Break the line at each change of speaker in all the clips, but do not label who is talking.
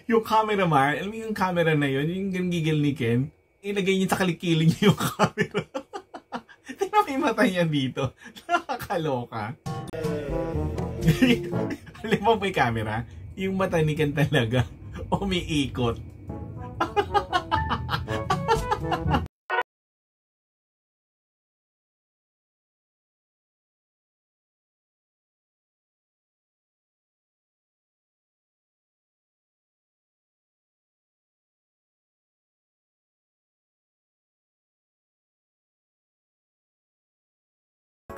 Yung camera, alam mo yung camera na yun, yung gigil ni Ken, ilagay niya sa kalikili niya yung camera. Tingnan mo yung mata niya dito. Nakakaloka. Alam mo ba yung camera? Yung mata ni Ken talaga umiikot.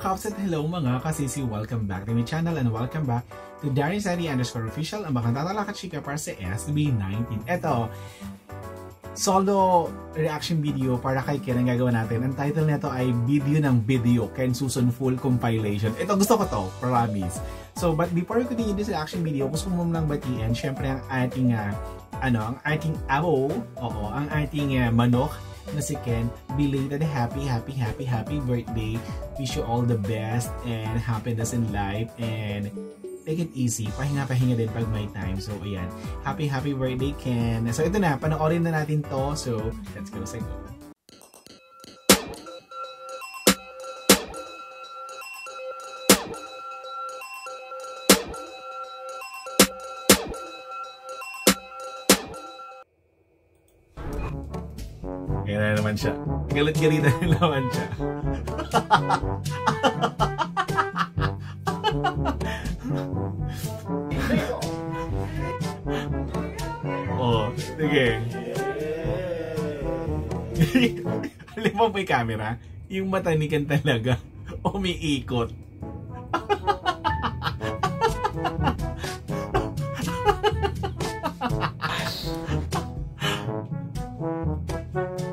Kaps at hello mga kasisi, welcome back to my channel and welcome back to Darin_Sari_Official, ang bakang tatalakat chika para sa SB19. Eto, solo reaction video para kay Ken ang gagawin natin. Ang title nito ay Video ng Video, Ken Susan Full Compilation. Ito, gusto ko to, promise. So, but before we continue this reaction video, gusto ko muna lang batiin, syempre ang ating, ang ating abo, ang ating manok, na si Ken, belated happy birthday. Wish you all the best and happiness in life and take it easy. Pahinga din pag may time. So ayan, happy birthday Ken. So ito na, panoorin na natin to. So let's go sa go. Kaya na naman siya. Galit-galita na naman siya. Oh, sige. Alam mo ba yung camera? Yung mata ni Ken talaga umiikot.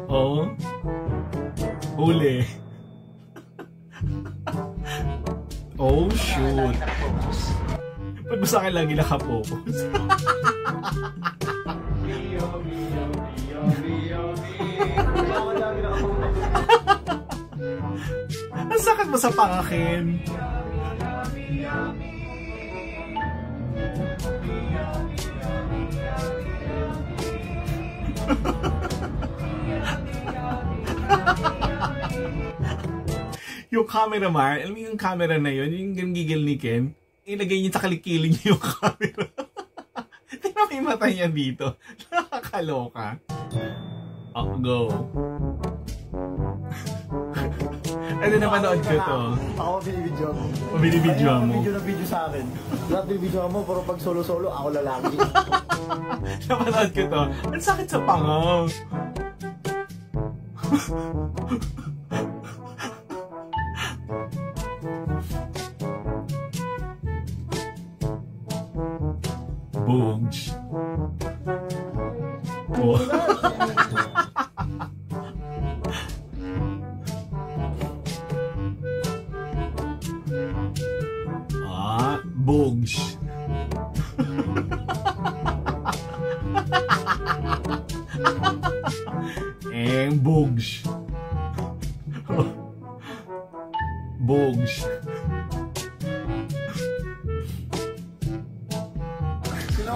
Oh, huli. Oh, shoot. Ba't mo sa akin lagi nakapokus? Ang sakit mo sa pangakin. Yung camera, alam mo yung camera na yun, yung gigil ni Ken, ilagay niya sa kalikili niya yung camera. Tingnan mo yung mata niya dito. Nakakaloka. Oh, go. Ano napanood ko to?
Ako binibidyo mo.
Binibidyo mo?
Video sa akin. Lahat binibidyo mo, pero pag solo-solo, ako lalaki.
Napanood ko to. Ang sakit sa pangaw. Boogs. Oh. Boogs. And boogs. Boogs.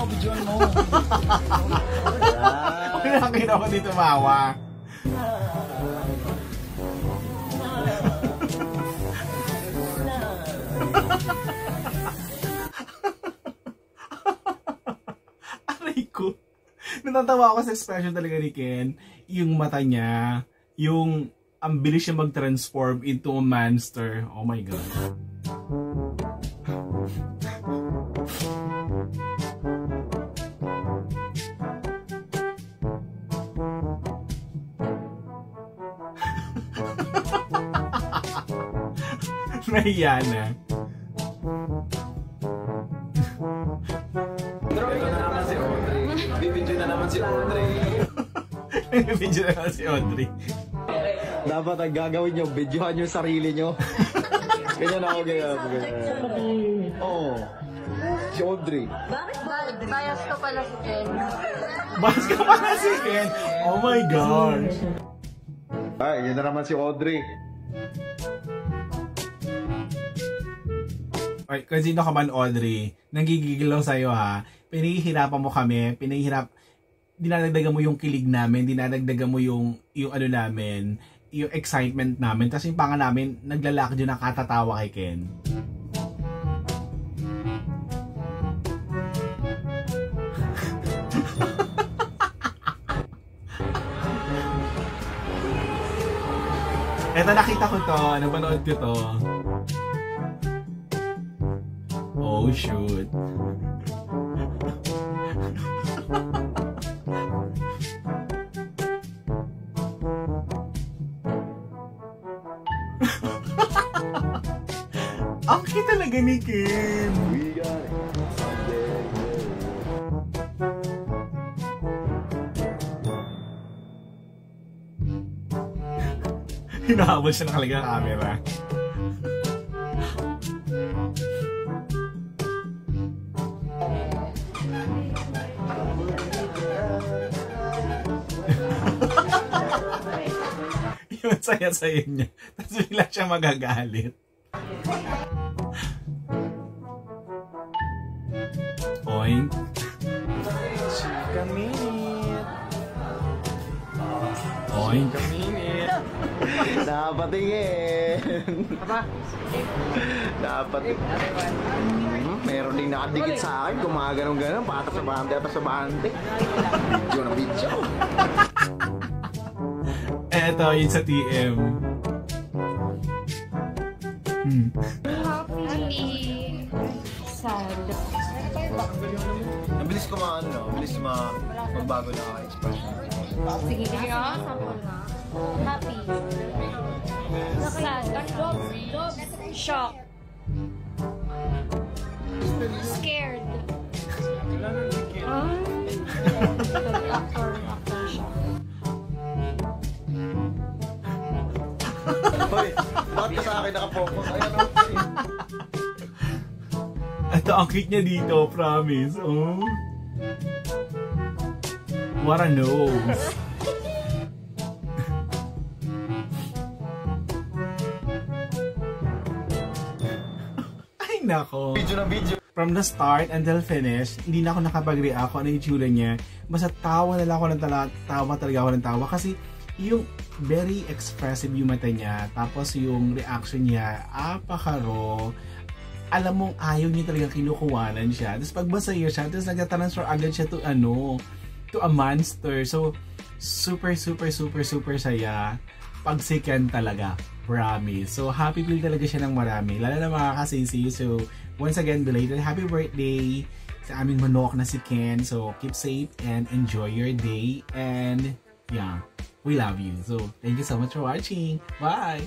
Video mo.
Nakakita ko dito mawa. Aray ko. Natatawa ako sa expression talaga ni Ken. Yung mata niya, yung ang bilis siya mag-transform into a monster. Oh my God. Nahiya na.
Ito na naman si Audrey. Bibidyo na naman si Audrey.
Bibidyo na naman si Audrey.
Dapat ang gagawin nyo, videohan nyo sarili nyo. Ganyan ako ganyan. Oo. Si Audrey.
Bakit ba? Bias ka pala si Ken.
Bias ka pala si Ken? Oh my gosh.
Ay, yun na naman si Audrey.
Ay, kung sino ka man, Audrey, nanggigigil lang sa'yo ha. Pinahihirapan mo kami, dinadagdagan mo yung kilig namin, dinadagdagan mo yung ano namin, yung excitement namin. Tapos yung panga namin, naglalakad yun nakatatawa kay Ken. Eto, nakita ko to, napanood ko to. Oh, shoot. Ang cute talaga ni Kim.
We got it.
Hinahabol siya nakalaga ng camera. Yung saya-saya niya. Tapos bigla siya magagalit. Oink.
Chika minute.
Oink.
Napatingin. Meron ding nakadikit sa akin. Gumaganong-ganon. Patas sa bante. Video na video.
Eto, yun sa TM.
Happy. Sad.
Nabilis ko magbago na ako expression.
Sige, sample na. Happy. Sad. Shock. Scared. Actor siya.
Hoy, bakit ka sa akin nakapokus? Ayan o.
Ito, ang cute niya dito, promise. Oh. What a nose. Ay, nako.
Video na video.
From the start until finish, hindi na ako nakapag-react kung ano yung tsura niya. Basta tawa na lang ako ng tawa talaga ako ng tawa. Kasi yung very expressive yung mata niya. Tapos yung reaction niya, apakaro. Alam mong ayaw niya talaga kinukuwanan siya. Tapos pagbasa niya siya, tapos nagtatransfer agad siya to a monster. So, super saya. Pagsikan talaga. Promise. So, happy feel talaga siya ng marami. Lalo na mga kasisi. So, once again, belated happy birthday sa aming manok na si Ken. So, keep safe and enjoy your day. And, yeah, we love you. So, thank you so much for watching. Bye!